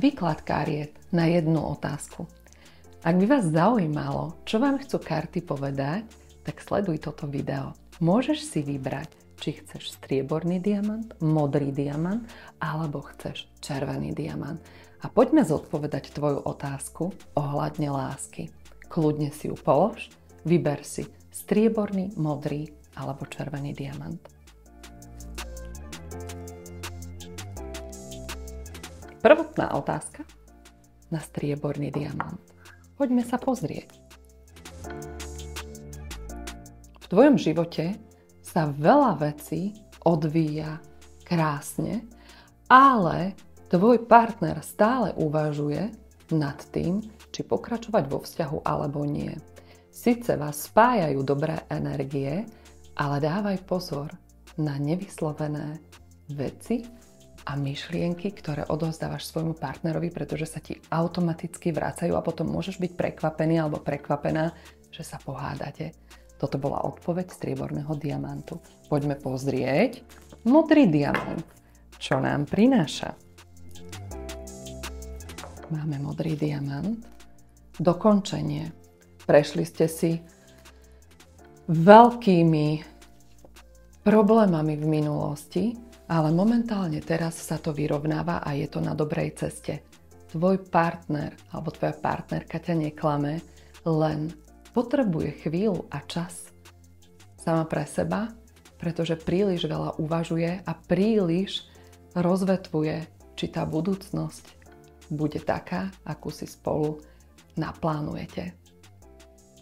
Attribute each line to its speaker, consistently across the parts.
Speaker 1: Výklad kariet na jednu otázku. Ak by vás zaujímalo, čo vám chcú karty povedať, tak sleduj toto video. Môžeš si vybrať, či chceš strieborný diamant, modrý diamant, alebo chceš červený diamant. A poďme zodpovedať tvoju otázku ohľadne lásky. Kľudne si ju polož, vyber si strieborný, modrý alebo červený diamant. Prvotná otázka na strieborný diamant. Poďme sa pozrieť. V tvojom živote sa veľa vecí odvíja krásne, ale tvoj partner stále uvažuje nad tým, či pokračovať vo vzťahu alebo nie. Sice vás spájajú dobré energie, ale dávaj pozor na nevyslovené veci a myšlienky, ktoré odovzdávaš svojmu partnerovi, pretože sa ti automaticky vracajú a potom môžeš byť prekvapený alebo prekvapená, že sa pohádate. Toto bola odpoveď strieborného diamantu. Poďme pozrieť modrý diamant. Čo nám prináša? Máme modrý diamant. Dokončenie. Prešli ste si veľkými problémami v minulosti, ale momentálne teraz sa to vyrovnáva a je to na dobrej ceste. Tvoj partner alebo tvoja partnerka ťa neklame, len potrebuje chvíľu a čas sama pre seba, pretože príliš veľa uvažuje a príliš rozvetvuje, či tá budúcnosť bude taká, akú si spolu naplánujete.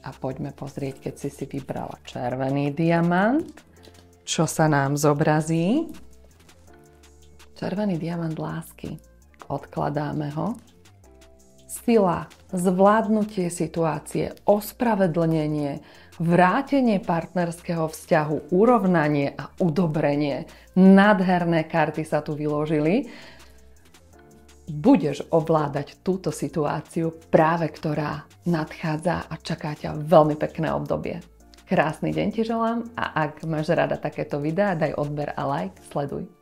Speaker 1: A poďme pozrieť, keď si vybrala červený diamant, čo sa nám zobrazí. Červený diamant lásky. Odkladáme ho. Sila, zvládnutie situácie, ospravedlnenie, vrátenie partnerského vzťahu, urovnanie a udobrenie. Nádherné karty sa tu vyložili. Budeš ovládať túto situáciu, práve ktorá nadchádza a čaká ťa veľmi pekné obdobie. Krásny deň ti želám a ak máš rada takéto videá, daj odber a like, sleduj.